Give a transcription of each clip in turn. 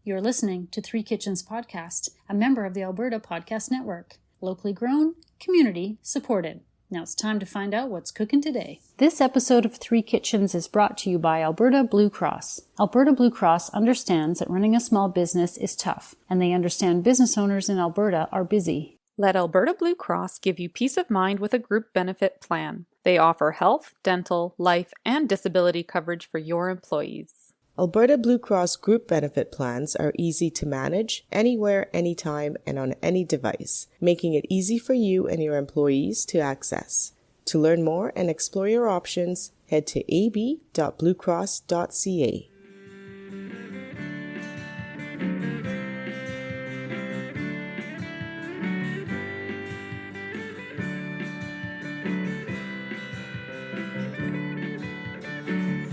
You're listening to Three Kitchens Podcast, a member of the Alberta Podcast Network. Locally grown, community supported. Now it's time to find out what's cooking today. This episode of Three Kitchens is brought to you by Alberta Blue Cross. Alberta Blue Cross understands that running a small business is tough, and they understand business owners in Alberta are busy. Let Alberta Blue Cross give you peace of mind with a group benefit plan. They offer health, dental, life, and disability coverage for your employees. Alberta Blue Cross group benefit plans are easy to manage, anywhere, anytime, and on any device, making it easy for you and your employees to access. To learn more and explore your options, head to ab.bluecross.ca.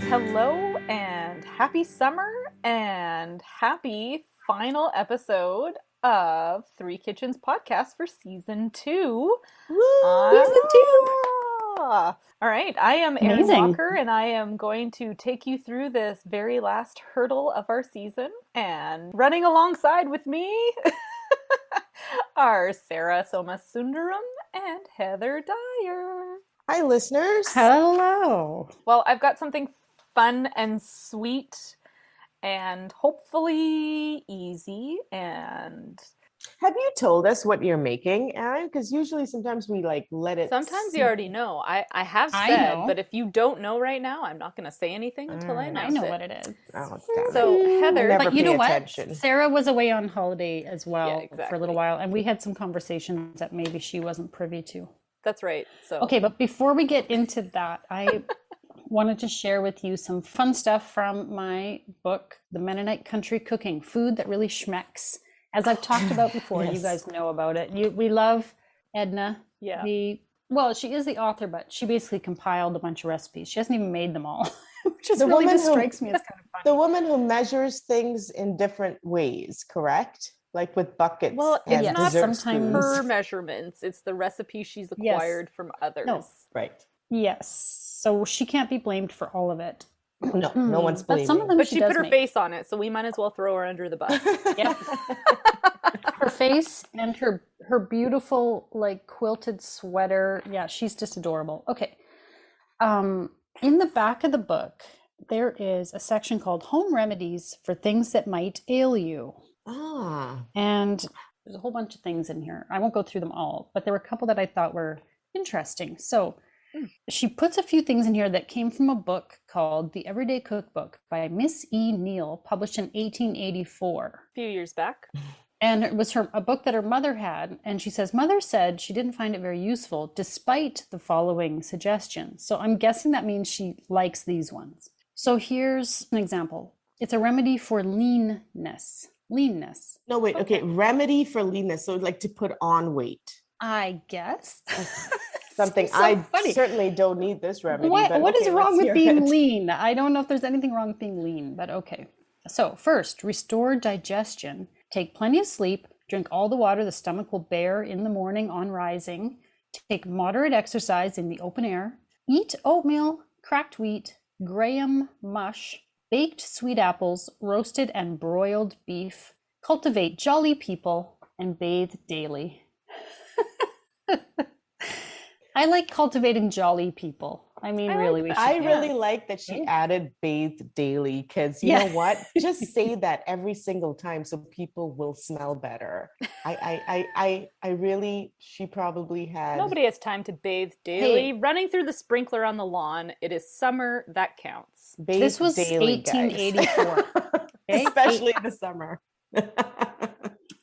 Hello and happy summer and happy final episode of Three Kitchens Podcast for Season 2. Woo! Season 2! All right, I am Erin Amazing. Walker and I am going to take you through this very last hurdle of our season. And running alongside with me are Sarah Somasundaram and Heather Dyer. Hi, listeners. Hello. Well, I've got something fun and sweet and hopefully easy. And Have you told us what you're making, Erin? Because usually sometimes we let it... sometimes you already know. I have I said, know. but if you don't know right now, I'm not going to say anything until I I announce know it. what it is. Oh, damn it. So Heather, Never But you pay know what? attention. Sarah was away on holiday as well Yeah, for a exactly. little while, and we had some conversations that maybe she wasn't privy to. that's right. So Okay, but before we get into that, I wanted to share with you some fun stuff from my book, The Mennonite Country Cooking, Food That Really Schmecks. As I've talked about before, you Yes. guys know about it. We love Edna. yeah, Well, she is the author, but she basically compiled a bunch of recipes. She hasn't even made them all, which is The really woman just who- strikes me as kind of funny. The woman who measures things in different ways, correct? Like with buckets well, and it's not dessert sometimes- spoons. her measurements; it's the recipe she's Yes. acquired from others. No. Right. Yes, so she can't be blamed for all of it. No one's But blaming. some of them But she she does put her make. face on it, so we might as well throw her under the bus. Yep. Her face and her beautiful quilted sweater. Yeah, she's just adorable. Okay. In the back of the book, there is a section called Home Remedies for Things That Might Ail You. Ah. And there's a whole bunch of things in here. I won't go through them all, but there were a couple that I thought were interesting. So she puts a few things in here that came from a book called The Everyday Cookbook by Miss E. Neal, published in 1884. A few years back. And it was a book that her mother had. And she says, Mother said she didn't find it very useful, despite the following suggestions. So I'm guessing that means she likes these ones. So here's an example. It's a remedy for leanness. Leanness, No, wait. Okay. Remedy for leanness. So to put on weight. I guess. Something So I funny. certainly don't need this remedy. What but is okay, wrong let's with hear being it. lean? I don't know if there's anything wrong with being lean, but okay. So first, restore digestion. Take plenty of sleep. Drink all the water the stomach will bear in the morning on rising. Take moderate exercise in the open air. Eat oatmeal, cracked wheat, graham mush, baked sweet apples, roasted and broiled beef. Cultivate jolly people and bathe daily. I like cultivating jolly people. I mean, I really, like we that. should. I really like that she Yeah. added bathe daily because you Yeah. know what? Just say that every single time so people will smell better. I really, she probably had. Nobody has time to bathe daily. Running through the sprinkler on the lawn. It is summer. That counts. Bathe This was daily, guys. 1884. Okay? Especially in the summer.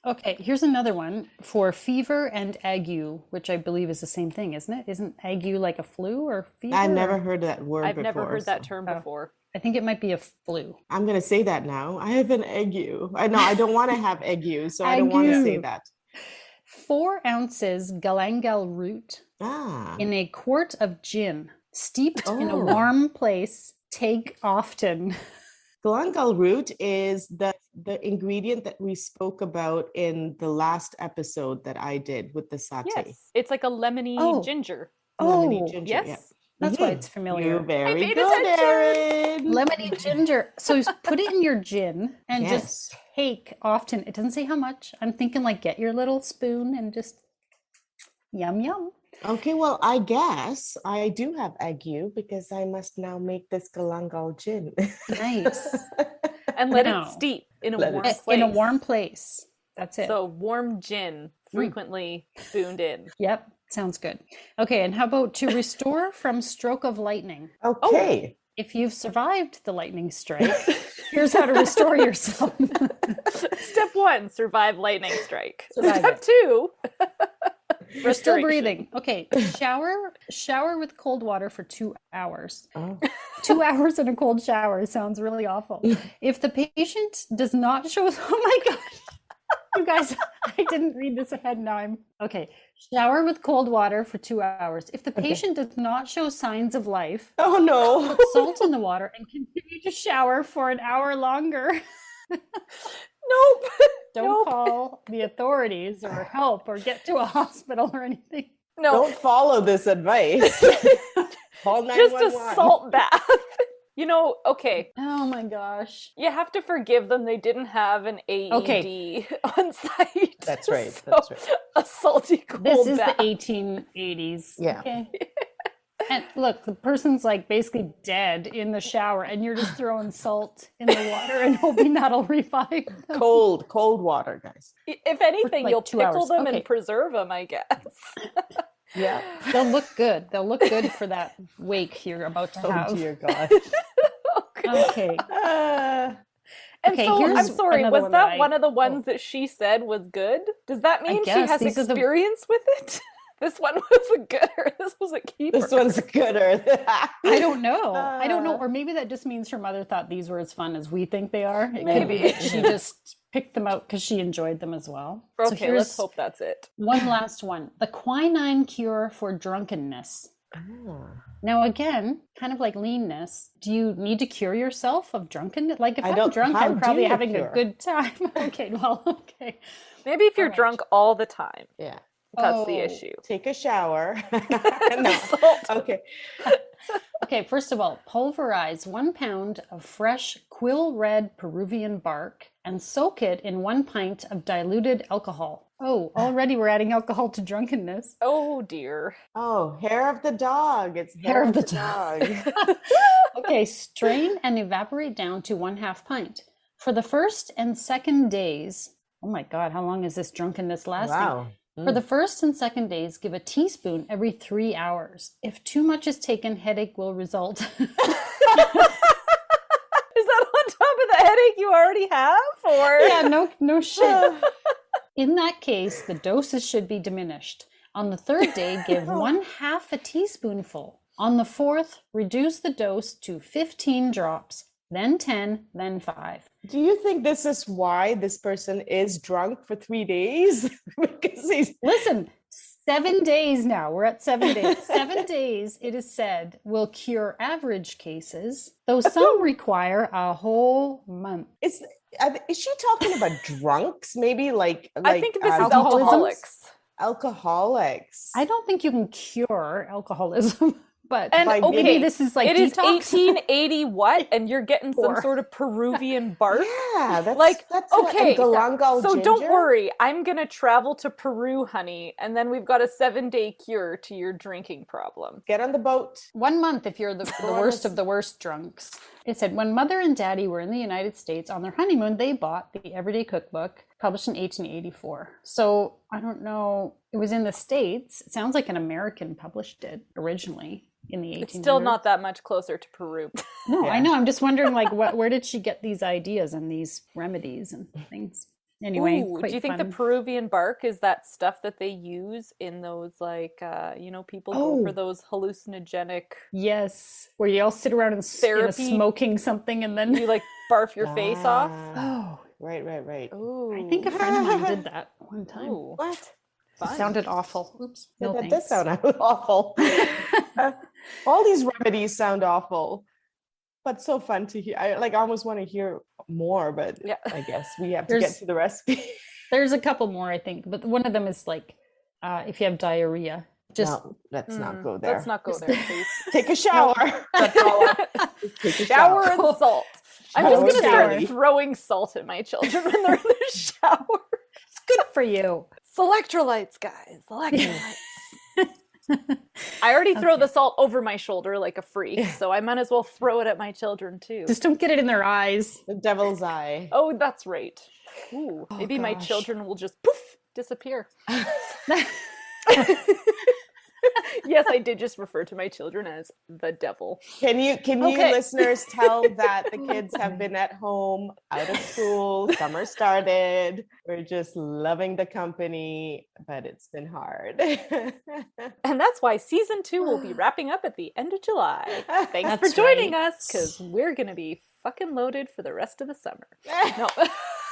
Okay, here's another one for fever and ague, which I believe is the same thing, isn't it? Isn't ague like a flu or fever? I've never or- heard that word I've before. never heard that so term Oh. before. I think it might be a flu. I'm going to say that now. I have an ague. I don't want to have ague, so I don't want to say Ague. that. 4 ounces galangal root Ah. in a quart of gin, steeped in a Oh. warm place. Take often. Galangal root is the ingredient that we spoke about in the last episode that I did with the satay. Yes. It's like a lemony Oh. ginger. Lemony Oh, ginger, Yes. yeah. That's why it's familiar. You're very paid good, attention. Erin. Lemony ginger. So put it in your gin and Yes. just take often. It doesn't say how much. I'm thinking like get your little spoon and just yum yum. Okay, well, I guess I do have ague because I must now make this galangal gin. Nice. And let Now, it steep in a let it warm steep. place. In a warm place. That's it. So warm gin, frequently spooned in. Yep. Sounds good. Okay. And how about to restore from stroke of lightning? Okay. If you've survived the lightning strike, here's how to restore yourself. Step 1, survive lightning strike. Survive Step it. 2, You're still restoration. breathing. Okay. Shower with cold water for 2 hours. Oh. 2 hours in a cold shower sounds really awful. If the patient does not show, oh my God, you guys, I didn't read this ahead. Now okay. Shower with cold water for 2 hours. If the patient does not show signs of life, Oh no. put salt in the water and continue to shower for an hour longer. Nope. Don't Nope. call the authorities or help or get to a hospital or anything. No, Don't follow this advice. Call just 911. a salt bath. Okay, Oh my gosh. you have to forgive them. They didn't have an AED on site. That's right. So, That's right. a salty cold This is bath. the 1880s. Yeah. Okay. And look, the person's like basically dead in the shower, and you're just throwing salt in the water and hoping that'll revive them. Cold water, guys. If anything, like you'll 2 pickle hours. them Okay. and preserve them, I guess. Yeah. They'll look good. They'll look good for that wake you're about to Oh have. dear God. Okay. And Okay, so, I'm here's sorry, another was one that that one of the ones that she said was good? Does that mean she guess has these are the- experience with it? This one was a gooder. This was a keeper. This one's gooder. I don't know. I don't know. Or maybe that just means her mother thought these were as fun as we think they are. It could be Maybe. that she just picked them out because she enjoyed them as well. So Okay, let's here's hope that's it. one last one. The quinine cure for drunkenness. Now, again, kind of like leanness, do you need to cure yourself of drunkenness? Like if I I'm don't- drunk, how I'm do probably you having cure? a good time. Okay, well, okay. Maybe if you're Alright. drunk all the time, Yeah. that's the Oh. issue. Take a shower. No. Salt. Okay. Okay, first of all, pulverize 1 pound of fresh quill red Peruvian bark and soak it in 1 pint of diluted alcohol. Oh, already we're adding alcohol to drunkenness. Oh dear. Oh, hair of the dog. It's hair of the dog. Okay, strain and evaporate down to 1/2 pint. For the first and second days, oh my God, how long is this drunkenness lasting? Wow. For the first and second days, give a teaspoon every 3 hours. If too much is taken, headache will result. Is that on top of the headache you already have? Or Yeah, no shit. In that case, the doses should be diminished. On the third day, give 1/2 a teaspoonful. On the fourth, reduce the dose to 15 drops, then 10, then 5. Do you think this is why this person is drunk for 3 days? Because he's Listen, 7 days now. We're at 7 days. 7 days, it is said, will cure average cases, though some require a whole month. is she talking about drunks? Maybe like I think this is alcoholism? alcoholics. alcoholics. I don't think you can cure alcoholism, but And Like, okay, maybe this is like it is detox. 1880 what? And you're getting some Four. sort of Peruvian bark? Yeah, that's Like, that's okay, a galangal So ginger. don't worry, I'm gonna travel to Peru, honey, and then we've got a 7-day cure to your drinking problem. Get on the boat. 1 month if you're the worst of the worst drunks. It said, when Mother and Daddy were in the United States on their honeymoon, they bought the Everyday Cookbook, published in 1884. So I don't know. It was in the States. It sounds like an American published it originally in the 1800s. It's still not that much closer to Peru. No, Yeah. I know. I'm just wondering, like, where did she get these ideas and these remedies and things? Anyway, Ooh, quite do you think fun. the Peruvian bark is that stuff that they use in those, like, people go for Oh. those hallucinogenic, Yes, where you all sit around and Therapy. smoking something and then you like barf your face off? oh, Right. Ooh. I think a friend of mine did that one time. Ooh, What? It fun. sounded awful. Oops. No, that thanks. does sound awful. All these remedies sound awful, but so fun to hear. I almost want to hear more, but Yeah. I guess we have to get There's- to the recipe. There's a couple more, I think, but one of them is like if you have diarrhea, Just No, let's not go there. Let's not go there, please. Take a shower. That's all. Take a Shower and salt. I'm just Shower going to start daily. throwing salt at my children when they're in the shower. it's good for you. It's electrolytes, guys. Electrolytes. I already throw the salt over my shoulder like a freak, so I might as well throw it at my children too. Just don't get it in their eyes. The devil's eye. Oh, that's right. Ooh, maybe my gosh. children will just poof disappear. Yes, I did just refer to my children as the devil. Can you Okay. listeners tell that the kids have been at home, out of school, summer started. We're just loving the company, but it's been hard. And that's why season 2 will be wrapping up at the end of July. Thanks for That's joining right. us, because we're going to be fucking loaded for the rest of the summer. No.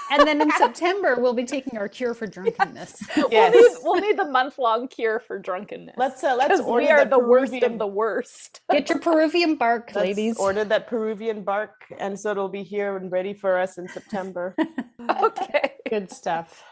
And then in September, we'll be taking our cure for drunkenness. Yes. We'll need the month-long cure for drunkenness. Let's Because order we are the worst Peruvian- of the worst. Get your Peruvian bark, Let's ladies. order that Peruvian bark, and so it'll be here and ready for us in September. Okay. Good stuff.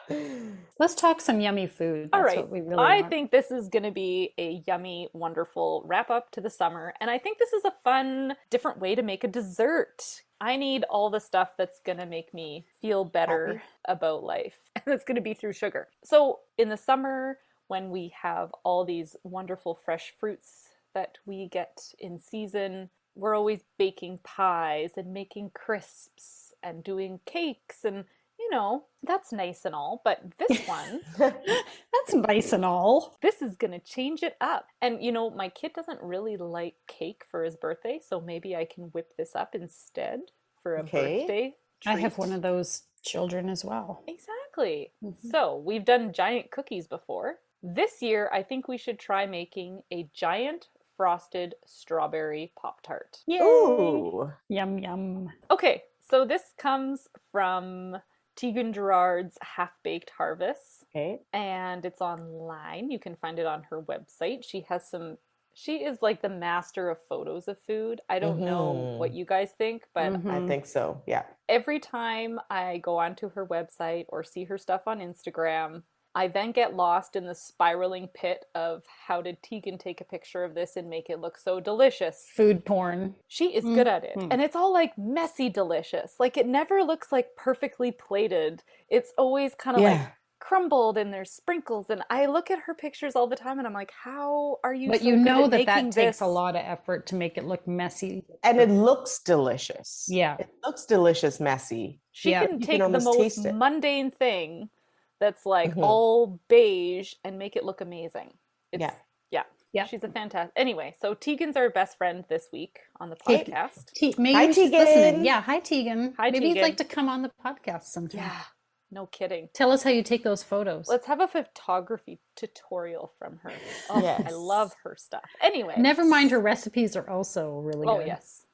Let's talk some yummy food. All That's right. what we really I want. think this is going to be a yummy, wonderful wrap up to the summer. And I think this is a fun, different way to make a dessert. I need all the stuff that's going to make me feel better Happy. about life. And it's going to be through sugar. So in the summer, when we have all these wonderful fresh fruits that we get in season, we're always baking pies and making crisps and doing cakes, and you know, that's nice and all, but this one, That's nice and all. this is gonna change it up. And you know, my kid doesn't really like cake for his birthday, so maybe I can whip this up instead for a Okay. birthday treat. I have one of those children as well. Exactly. Mhm. So we've done giant cookies before. This year, I think we should try making a giant frosted strawberry Pop-Tart. Ooh. Yum, yum. Okay, so this comes from Tegan Gerard's Half-Baked Harvests, Okay. and it's online. You can find it on her website. She is like the master of photos of food. I don't know what you guys think, but Mhm. I think so. Yeah. every time I go onto her website or see her stuff on Instagram, I then get lost in the spiraling pit of how did Tegan take a picture of this and make it look so delicious. Food porn. She is good at it. Mhm. And it's all like messy delicious. Like it never looks like perfectly plated. It's always kind of like crumbled and there's sprinkles. And I look at her pictures all the time and I'm like, how are you But so you good know at that making that takes this? a lot of effort to make it look messy. And it looks delicious. Yeah. It looks delicious, messy. She Yeah. can You take can the almost most taste it. mundane thing that's like Mhm. all beige and make it look amazing. Yeah. Yeah. She's a fantastic. Anyway, so Tegan's our best friend this week on the Hey, podcast. Maybe Hi, she's Tegan. listening. Yeah. Hi, Tegan. Hi, Maybe you'd Tegan. like to come on the podcast sometime. Yeah, no kidding. Tell us how you take those photos. Let's have a photography tutorial from her. Oh, I Yes. love her stuff. Anyway. Never mind, her recipes are also really Oh, good. yes.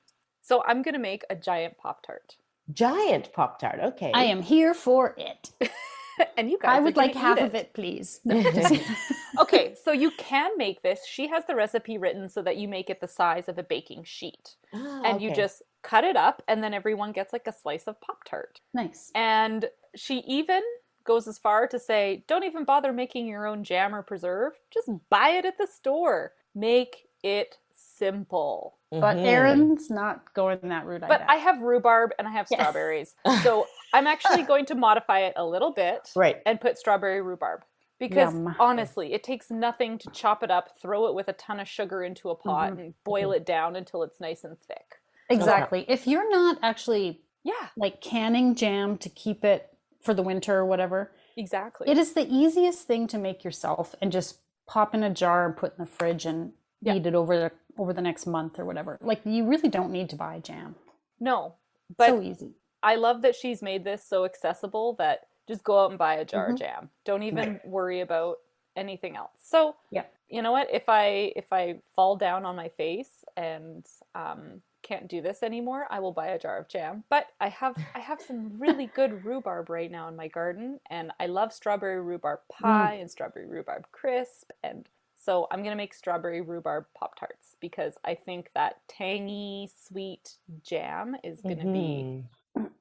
So I'm going to make a giant Pop-Tart. Giant Pop-Tart. Okay. I am here for it. And you guys I are would gonna like half eat of it, please. No, just- Okay, so you can make this. She has the recipe written so that you make it the size of a baking sheet. Ah, And you okay. just cut it up, and then everyone gets like a slice of Pop-Tart. nice. And she even goes as far to say, don't even bother making your own jam or preserve. Just buy it at the store. Make it simple. But Mhm. Erin's not going that route. But I have rhubarb and I have Yeah. strawberries. So I'm actually going to modify it a little bit Right. and put strawberry rhubarb. Because Yum. honestly, it takes nothing to chop it up, throw it with a ton of sugar into a pot, and boil it down until it's nice and thick. Exactly. If you're not actually Yeah, like canning jam to keep it for the winter or whatever, exactly. it is the easiest thing to make yourself and just pop in a jar and put in the fridge and Yeah. eat it over the next month or whatever. Like you really don't need to buy jam. No, but So easy. I love that she's made this so accessible that just go out and buy a jar of jam. Don't even worry about anything else. So, Yeah. you know what? If I fall down on my face and can't do this anymore, I will buy a jar of jam. But I have some really good rhubarb right now in my garden, and I love strawberry rhubarb pie and strawberry rhubarb crisp, and so I'm gonna make strawberry rhubarb Pop-Tarts because I think that tangy sweet jam is gonna be. Mhm.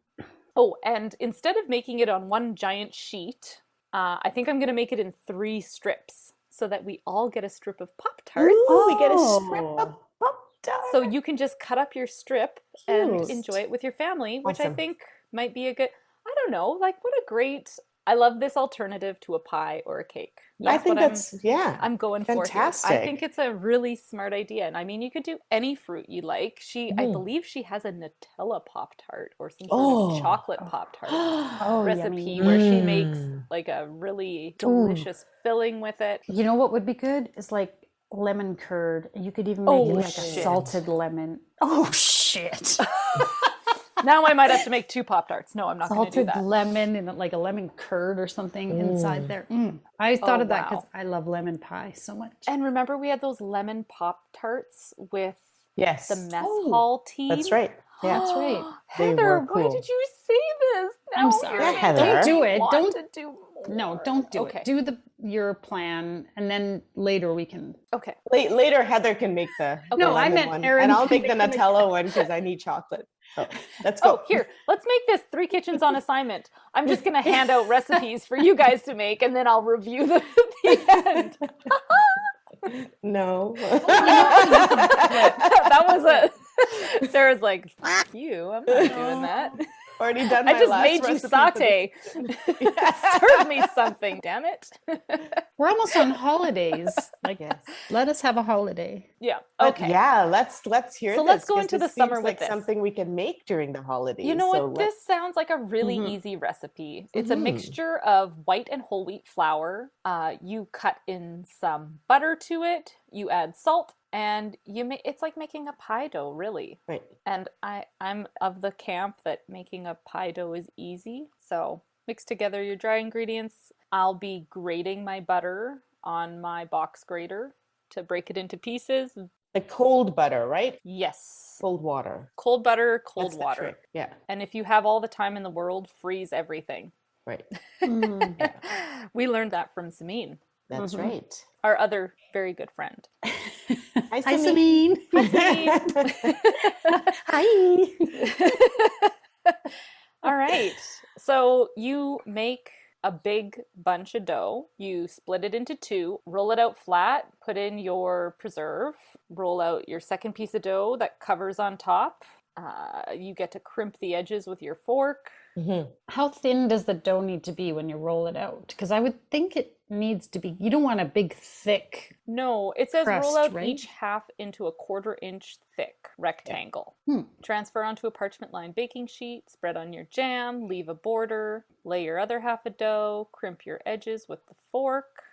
Oh, and instead of making it on one giant sheet, I think I'm going to make it in 3 strips. so that we all get a strip of Pop-Tarts. Ooh, we get a strip of Oh. Pop-Tart. So you can just cut up your strip and Cute. enjoy it with your family, which I Awesome. think might be a good, I don't know, like what a great, I love this alternative to a pie or a cake. I That's think what that's, yeah. I'm going for here. I Fantastic. think it's a really smart idea. And I mean, you could do any fruit you like. I believe she has a Nutella Pop-Tart or some sort of chocolate Pop-Tart Oh, recipe yummy. where she makes like a really delicious filling with it. You know what would be good is like lemon curd. You could even make it like a shit. salted lemon. Oh shit! Now I might have to make 2 Pop-Tarts. No, I'm not going to do Salted that. lemon and like a lemon curd or something inside there. I thought of that because wow. I love lemon pie so much. And remember, we had those lemon Pop-Tarts with Yes. the mess hall tea? That's right. Yeah. That's right. They Heather, were why cool. did you say this? I'm Now sorry. you're Yeah, Heather. making Don't do me it. want Don't to do more. No, don't do Okay. it. Do your plan, and then later we can. Okay. Later, Heather can make the No, I lemon meant one, Erin and I'll can make the make the Nutella one because I need chocolate. So let's go. Oh, here, let's make this 3 kitchens on assignment. I'm just going to hand out recipes for you guys to make, and then I'll review them at the end. No. That was it. Sarah's like, fuck you. I'm not doing that. Already done my I just last made you recipe for saute. Serve me something, damn it. We're almost on holidays. Like, Yes. let us have a holiday. Yeah. But Okay. yeah, let's hear So this, let's go 'cause into this the summer seems with like this. something we can make during the holidays. You know so what? This sounds like a really easy recipe. It's a mixture of white and whole wheat flour. You cut in some butter to it. You add salt, and it's like making a pie dough, really. Right. And I'm of the camp that making a pie dough is easy. So mix together your dry ingredients. I'll be grating my butter on my box grater to break it into pieces. The cold butter, right? Yes. Cold water. Cold butter, cold That's the water. trick. Yeah. And if you have all the time in the world, freeze everything. Right. We learned that from Samin, That's right. our other very good friend. Hi, Hi, Sameen. Sameen. Hi. All right. So you make a big bunch of dough. You split it into 2, roll it out flat, put in your preserve, roll out your second piece of dough that covers on top. You get to crimp the edges with your fork. How thin does the dough need to be when you roll it out? Because I would think it needs to be, you don't want a big, thick. No, it says roll Crust, out right? each half into a 1/4 inch thick rectangle. Transfer onto a parchment lined baking sheet, spread on your jam, leave a border, lay your other half of dough, crimp your edges with the fork,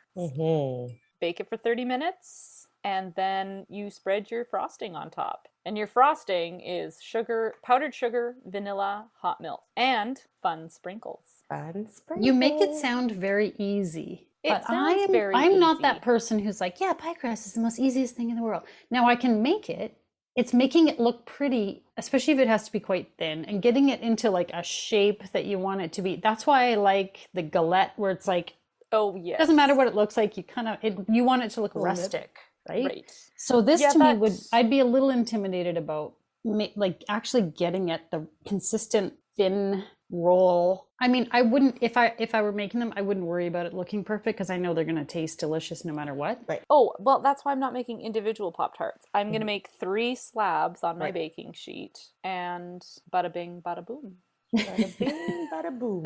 bake it for 30 minutes, and then you spread your frosting on top. And your frosting is sugar, powdered sugar, vanilla, hot milk, and fun sprinkles. Fun sprinkles. You make it sound very easy. It But sounds very I'm not easy. that person who's like, yeah, pie crust is the most easiest thing in the world. Now I can make it. It's making it look pretty, especially if it has to be quite thin, and getting it into like a shape that you want it to be. That's why I like the galette, where it's like, Oh, yes. it doesn't matter what it looks like. You want it to look rustic, right? Right. So this Yeah, to me that's- I'd be a little intimidated about like actually getting at the consistent thin roll. I mean, I wouldn't, if I were making them, I wouldn't worry about it looking perfect because I know they're going to taste delicious no matter what. Right. Oh, well, that's why I'm not making individual Pop-Tarts. I'm going to make 3 slabs on my Right. baking sheet, and bada bing, bada boom. Bada bing, bada boom.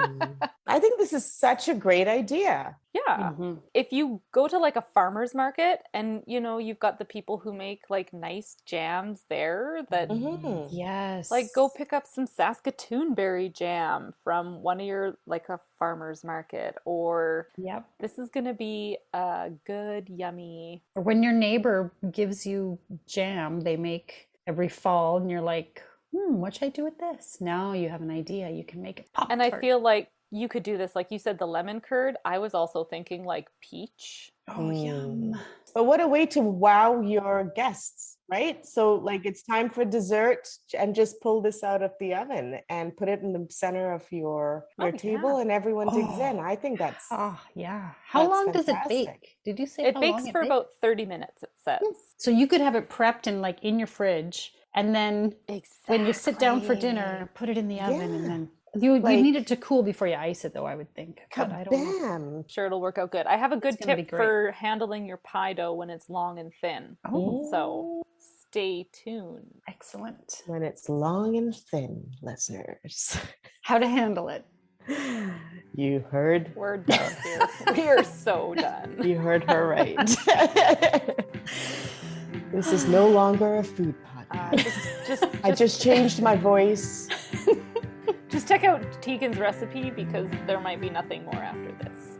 I think this is such a great idea. Yeah. Mhm. If you go to like a farmer's market and, you've got the people who make like nice jams there that Yes. like go pick up some Saskatoon berry jam from one of your like a farmer's market, or Yep. this is going to be a good, yummy. Or when your neighbor gives you jam they make every fall and you're like, what should I do with this? Now you have an idea. You can make it pop. And I feel like you could do this, like you said, the lemon curd. I was also thinking like peach. oh, yum. But what a way to wow your guests, right? So like it's time for dessert, and just pull this out of the oven and put it in the center of your table, and everyone digs in. I think that's Oh, yeah. How That's long does it fantastic. bake? Did you say It how bakes long it for bakes? about 30 minutes, it says. So you could have it prepped and like in your fridge, and then when you sit down for dinner, put it in the oven, and then You Like, need it to cool before you ice it, though, I would think. But I don't know. kabam. Sure, it'll work out good. I have a good gonna be tip great. for handling your pie dough when it's long and thin. Oh, So stay tuned. excellent. When it's long and thin, listeners. How to handle it. You heard. We're done here. We are so done. You heard her right. This is no longer a food podcast. I just changed my voice. Just check out Tegan's recipe because there might be nothing more after this.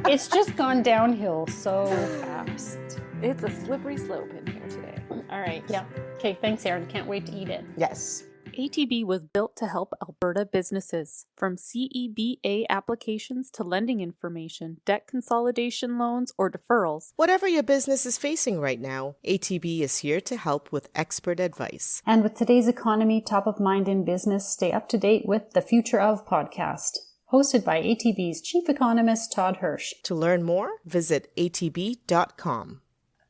It's just gone downhill so fast. It's a slippery slope in here today. All right. Yeah. Okay, thanks, Erin. Can't wait to eat it. Yes. ATB was built to help Alberta businesses. From CEBA applications to lending information, debt consolidation loans, or deferrals. Whatever your business is facing right now, ATB is here to help with expert advice. And with today's economy top of mind in business, stay up to date with the Future of podcast, hosted by ATB's chief economist, Todd Hirsch. To learn more, visit atb.com.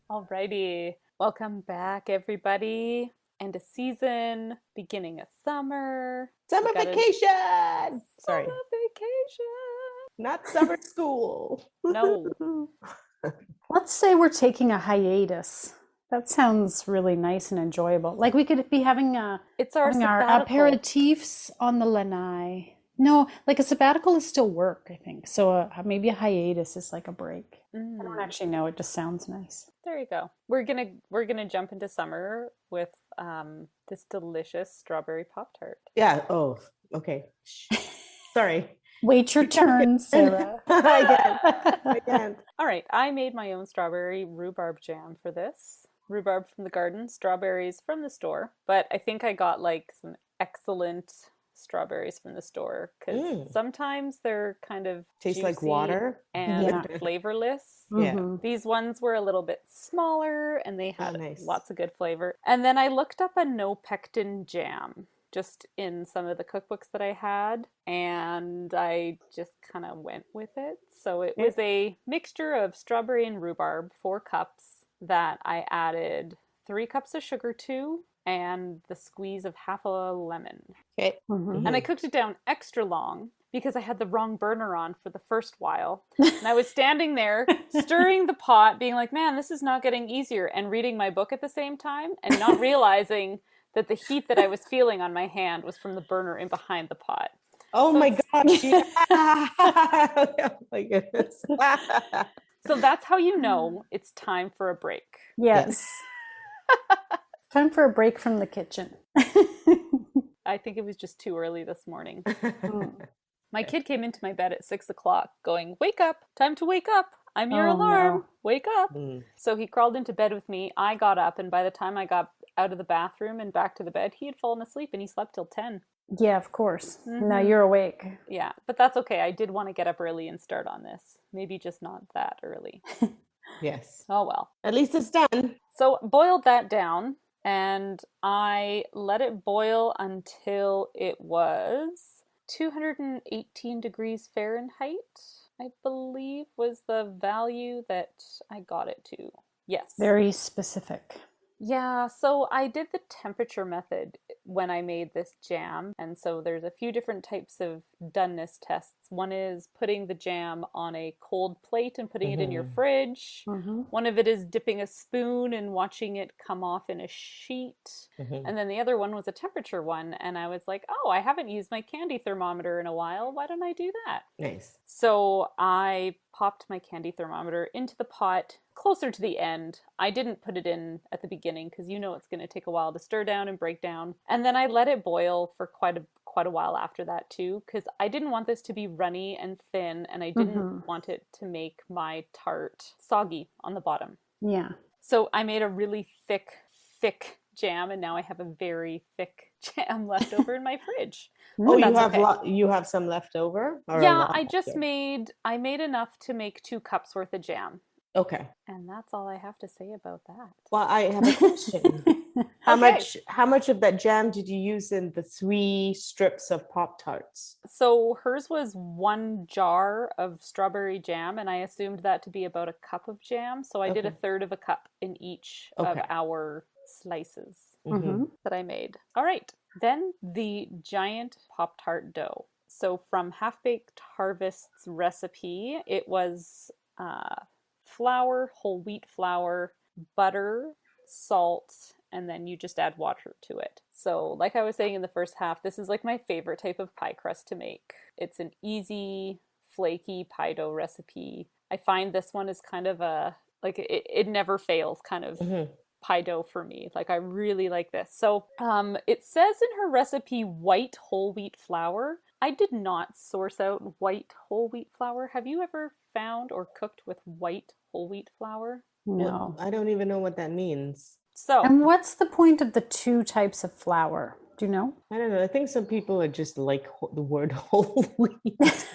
Alrighty. Welcome back, everybody. End of season, beginning of summer. Summer vacation. Sorry. Summer vacation. Not summer school. No. Let's say we're taking a hiatus. That sounds really nice and enjoyable. Like we could be having It's our having our sabbatical. aperitifs on the lanai. No, like a sabbatical is still work, I think. So maybe a hiatus is like a break. I don't actually know. It just sounds nice. There you go. We're gonna jump into summer with this delicious strawberry Pop-Tart. Yeah. Oh, okay. Sorry. Wait your turn, Sarah. I can't. All right, I made my own strawberry rhubarb jam for this. Rhubarb from the garden, strawberries from the store. But I think I got like some excellent strawberries from the store because sometimes they're kind of Tastes like juicy water. and flavorless. Yeah. Mhm. These ones were a little bit smaller and they had nice. lots of good flavor. And then I looked up a no pectin jam just in some of the cookbooks that I had and I just kind of went with it. So it was a mixture of strawberry and rhubarb, 4 cups that I added 3 cups of sugar to and the squeeze of half a lemon. Okay. Mhm. And I cooked it down extra long because I had the wrong burner on for the first while. And I was standing there stirring the pot, being like, man, this is not getting easier, and reading my book at the same time and not realizing that the heat that I was feeling on my hand was from the burner in behind the pot. Oh So my it's- gosh. Yeah. Oh my goodness. So that's how you know it's time for a break. Yes. Time for a break from the kitchen. I think it was just too early this morning. My kid came into my bed at 6 o'clock going, wake up, time to wake up. I'm your Oh, alarm. no. Wake up. So he crawled into bed with me. I got up, and by the time I got out of the bathroom and back to the bed, he had fallen asleep and he slept till 10. Yeah, of course. Now you're awake. Yeah, but that's okay. I did want to get up early and start on this. Maybe just not that early. Yes. Oh well. At least it's done. So boiled that down and I let it boil until it was 218 degrees Fahrenheit, I believe was the value that I got it to. Yes. Very specific. Yeah, so I did the temperature method when I made this jam. And so there's a few different types of doneness tests. One is putting the jam on a cold plate and putting it in your fridge. One of it is dipping a spoon and watching it come off in a sheet. And then the other one was a temperature one. And I was like, oh, I haven't used my candy thermometer in a while. Why don't I do that? Nice. So I popped my candy thermometer into the pot closer to the end. I didn't put it in at the beginning because you know it's going to take a while to stir down and break down. And then I let it boil for quite a while after that too, because I didn't want this to be runny and thin, and I didn't want it to make my tart soggy on the bottom. Yeah. So I made a really thick jam, and now I have a very thick jam left over in my fridge. Oh, you that's have okay. you have some left over? Or a Yeah, lot I just left over? made enough to make 2 cups worth of jam. Okay. And that's all I have to say about that. Well, I have a question. How much of that jam did you use in the 3 strips of Pop-Tarts? So hers was 1 jar of strawberry jam, and I assumed that to be about a cup of jam. So I did a third of a cup in each of Okay. our slices Mm-hmm. that I made. All right. Then the giant Pop-Tart dough. So from Half Baked Harvest's recipe, it was flour, whole wheat flour, butter, salt, and then you just add water to it. So, like I was saying in the first half, this is like my favorite type of pie crust to make. It's an easy, flaky pie dough recipe. I find this one is kind of like it never fails kind of pie dough for me. Like I really like this. So it says in her recipe white whole wheat flour. I did not source out white whole wheat flour. Have you ever found or cooked with white whole wheat flour? No. I don't even know what that means. So And what's the point of the two types of flour? Do you know? I don't know. I think some people are just like the word whole wheat.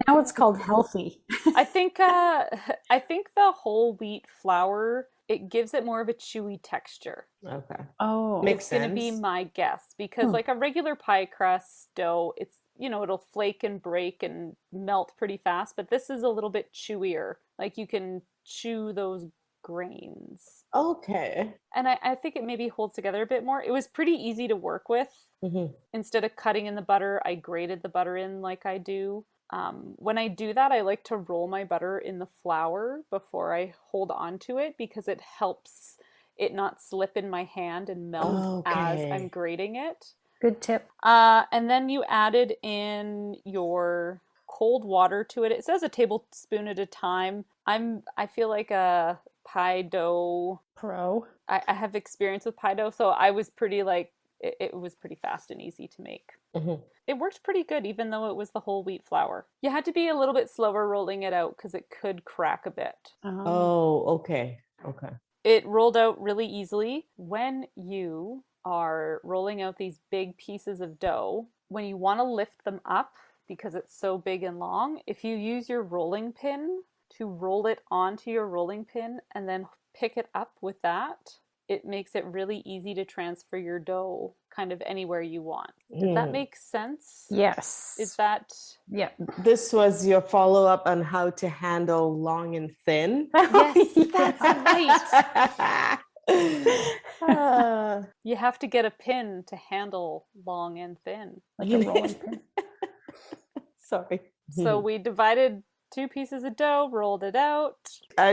Now it's called healthy. I think the whole wheat flour, it gives it more of a chewy texture. Okay. Oh, Makes It's going to sense. be my guess because like a regular pie crust dough, it's it'll flake and break and melt pretty fast, but this is a little bit chewier. Like you can chew those grains. Okay. And I think it maybe holds together a bit more. It was pretty easy to work with. Instead of cutting in the butter, I grated the butter in like I do. When I do that, I like to roll my butter in the flour before I hold on to it because it helps it not slip in my hand and melt as I'm Okay. grating it. good tip. And then you added in your cold water to it. It says a tablespoon at a time. I feel like a pie dough. Pro. I have experience with pie dough, so I was pretty like it was pretty fast and easy to make. It worked pretty good, even though it was the whole wheat flour. You had to be a little bit slower rolling it out because it could crack a bit. Oh, okay. Okay. It rolled out really easily. When you are rolling out these big pieces of dough, when you want to lift them up because it's so big and long, if you use your rolling pin to roll it onto your rolling pin and then pick it up with that, it makes it really easy to transfer your dough kind of anywhere you want. Does that make sense? Yes. Is that... Yeah. This was your follow-up on how to handle long and thin. Yes, that's right. Uh, You have to get a pin to handle long and thin. Like a rolling pin. Sorry. So we divided 2 pieces of dough, rolled it out.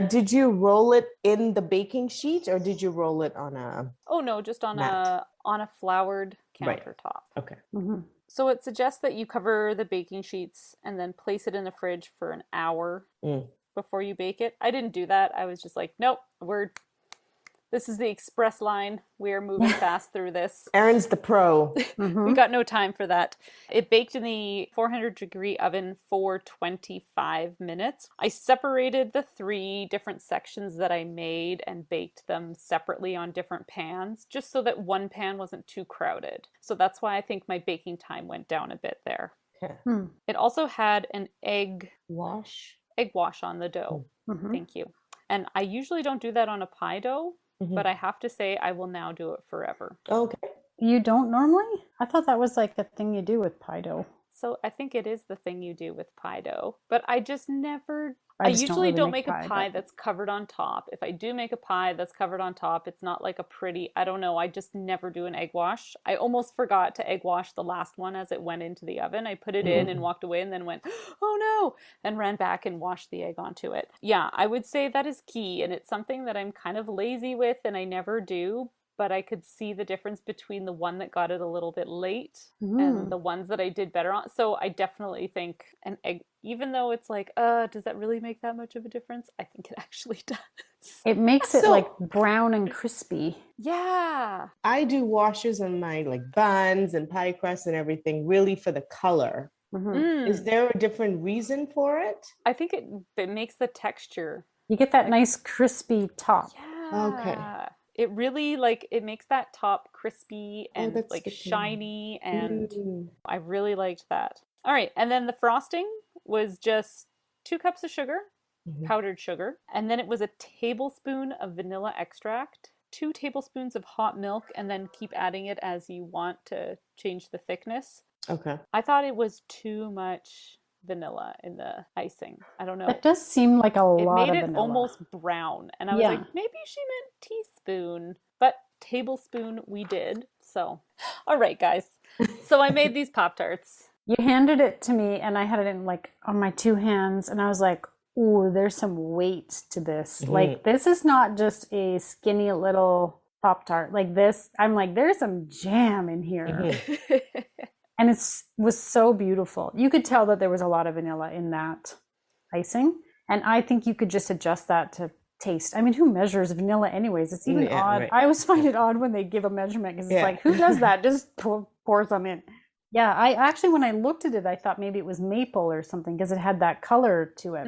Did you roll it in the baking sheet or did you roll it on a Oh no, just on mat? a floured Right. countertop. Okay. So it suggests that you cover the baking sheets and then place it in the fridge for an hour before you bake it. I didn't do that. I was just like, nope, this is the express line. We are moving fast through this. Erin's the pro. We got no time for that. It baked in the 400-degree oven for 25 minutes. I separated the 3 different sections that I made and baked them separately on different pans, just so that one pan wasn't too crowded. So that's why I think my baking time went down a bit there. Okay. It also had an egg Wash. wash on the dough. Thank you. And I usually don't do that on a pie dough, but I have to say I will now do it forever. Okay. You don't normally? I thought that was like a thing you do with pie dough. So I think it is the thing you do with pie dough, but I just never... I I just don't usually really don't make make a pie, pie but- that's covered on top. If I do make a pie that's covered on top, it's not like a pretty... I don't know. I just never do an egg wash. I almost forgot to egg wash the last one as it went into the oven. I put it in and walked away and then went, oh no, and ran back and washed the egg onto it. Yeah, I would say that is key, and it's something that I'm kind of lazy with and I never do. But I could see the difference between the one that got it a little bit late and the ones that I did better on. So I definitely think an egg, even though it's like, does that really make that much of a difference? I think it actually does. It makes it So- like brown and crispy. Yeah. I do washes on my like buns and pie crust and everything really for the color. Is there a different reason for it? I think it makes the texture. You get that nice crispy top. Yeah. Okay. It really it makes that top crispy and that's like good to know. shiny, and I really liked that. All right, and then the frosting was just 2 cups of sugar, powdered sugar, and then it was a tablespoon of vanilla extract, 2 tablespoons of hot milk, and then keep adding it as you want to change the thickness. Okay. I thought it was too much vanilla in the icing. I don't know. That does seem like a It lot made of it vanilla. almost brown, and I was Yeah. like, maybe she meant teaspoon, but tablespoon we did. So, all right, guys. So I made these Pop-Tarts. You handed it to me and I had it in like on my two hands and I was like, ooh, there's some weight to this. Like this is not just a skinny little Pop-Tart. Like this, I'm like, there's some jam in here. And was so beautiful. You could tell that there was a lot of vanilla in that icing. And I think you could just adjust that to taste. I mean, who measures vanilla anyways? It's even odd. Right. I always find it odd when they give a measurement because it's like, who does that? Just pour some in. Yeah, I actually, when I looked at it, I thought maybe it was maple or something because it had that color to it.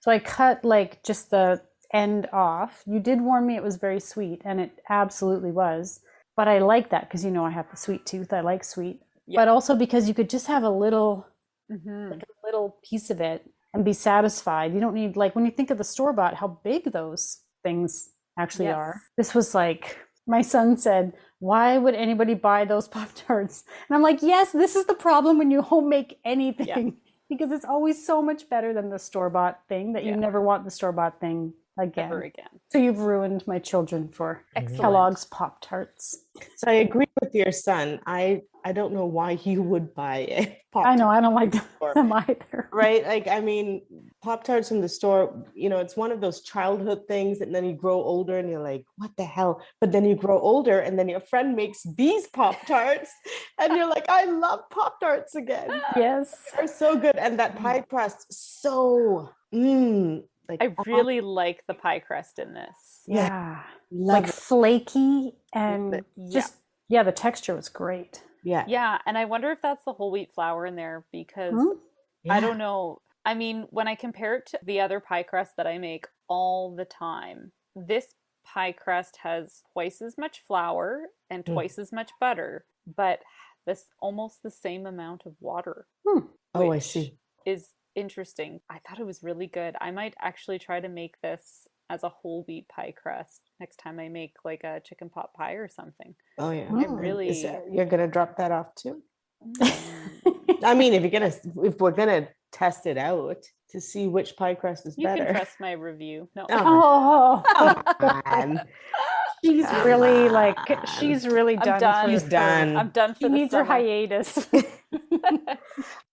So I cut like just the end off. You did warn me it was very sweet, and it absolutely was. But I like that because, you know, I have the sweet tooth. I like sweet. Yeah. But also because you could just have a little, like a little piece of it and be satisfied. You don't need, like, when you think of the store-bought, how big those things actually are. This was like, my son said, why would anybody buy those Pop-Tarts? And I'm like, yes, this is the problem when you home make anything. Because it's always so much better than the store-bought thing that you never want the store-bought thing again. Ever again. So you've ruined my children for Kellogg's Pop-Tarts. So I agree with your son. I don't know why you would buy a Pop-Tart. I know, I don't like them either. Right? Like, I mean, Pop-Tarts from the store, you know, it's one of those childhood things, and then you grow older and you're like, what the hell? But then you grow older and then your friend makes these Pop-Tarts and you're like, I love Pop-Tarts again. Yes. They're so good. And that pie crust, so, like, I really like the pie crust in this. Yeah. Like flaky and just, the texture was great. Yeah, and I wonder if that's the whole wheat flour in there because I don't know. I mean, when I compare it to the other pie crust that I make all the time, this pie crust has twice as much flour and twice as much butter, but this almost the same amount of water. Oh, I see. Is interesting. I thought it was really good. I might actually try to make this as a whole wheat pie crust next time I make like a chicken pot pie or something. Oh yeah. I'm you're gonna drop that off too? I mean, if we're gonna test it out to see which pie crust is better. You can trust my review. No. Man. She's really done. She's done. I'm done for she needs her hiatus.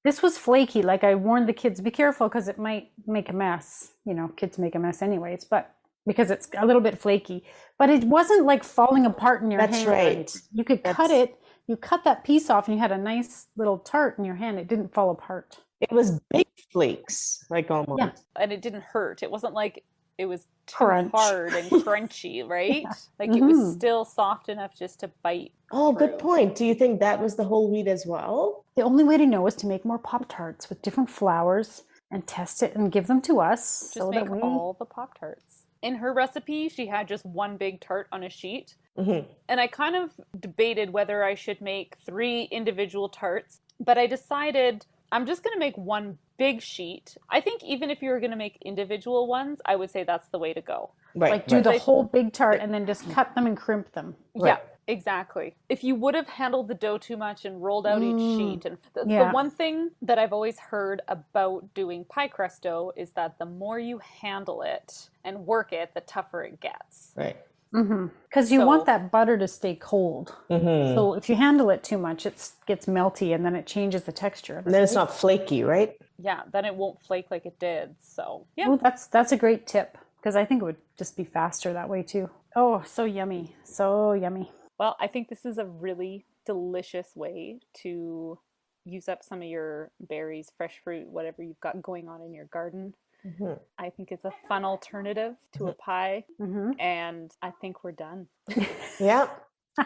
This was flaky. Like I warned the kids, be careful because it might make a mess. You know, kids make a mess anyways, but because it's a little bit flaky. But it wasn't like falling apart in your hand. That's right. You could cut it. You cut that piece off and you had a nice little tart in your hand. It didn't fall apart. It was big flakes, like almost. Yeah. And it didn't hurt. It wasn't like it was too hard and crunchy, right? Like it was still soft enough just to bite. Oh, good point. Do you think that was the whole wheat as well? The only way to know is to make more Pop-Tarts with different flours and test it and give them to us. Just make all the Pop-Tarts. In her recipe, she had just one big tart on a sheet. And I kind of debated whether I should make 3 individual tarts, but I decided I'm just going to make one big sheet. I think even if you were going to make individual ones, I would say that's the way to go. Right. Like do the whole big tart and then just cut them and crimp them. Right. Yeah, exactly. If you would have handled the dough too much and rolled out each sheet. And the one thing that I've always heard about doing pie crust dough is that the more you handle it and work it, the tougher it gets. Right. Because you want that butter to stay cold. So if you handle it too much, it gets melty and then it changes the texture. And then it's not flaky, right? Yeah, then it won't flake like it did. So yeah. Well, that's a great tip because I think it would just be faster that way too. Oh, so yummy. So yummy. Well, I think this is a really delicious way to use up some of your berries, fresh fruit, whatever you've got going on in your garden. I think it's a fun alternative to a pie, and I think we're done. Yeah.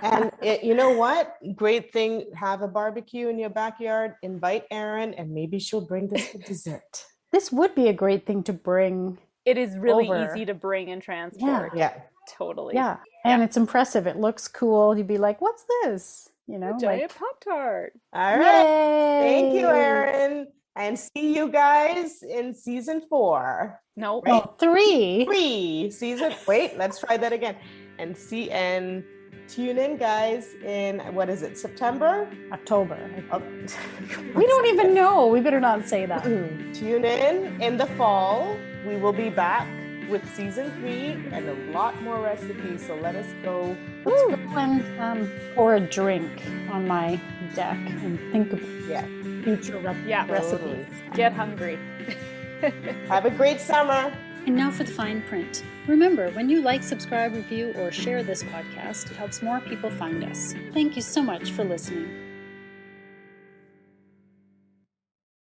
And you know what? Great thing, have a barbecue in your backyard, invite Erin, and maybe she'll bring this for dessert. This would be a great thing to bring. It is really easy to bring and transport. Yeah. Totally. Yeah. And it's impressive. It looks cool. You'd be like, what's this? You know, a giant Pop-Tart. All right. Yay! Thank you, Erin. And see you guys in season 4. No, right? 3. 3 season. Wait, let's try that again. And tune in, guys, in what is it? September? October. We don't even know. We better not say that. Tune in the fall. We will be back with season 3 and a lot more recipes. So let us go. Let's go and pour a drink on my deck and think of Yeah, future recipes. totally. Get hungry. Have a great summer. And now for the fine print. Remember, when you like, subscribe, review, or share this podcast, it helps more people find us. Thank you so much for listening.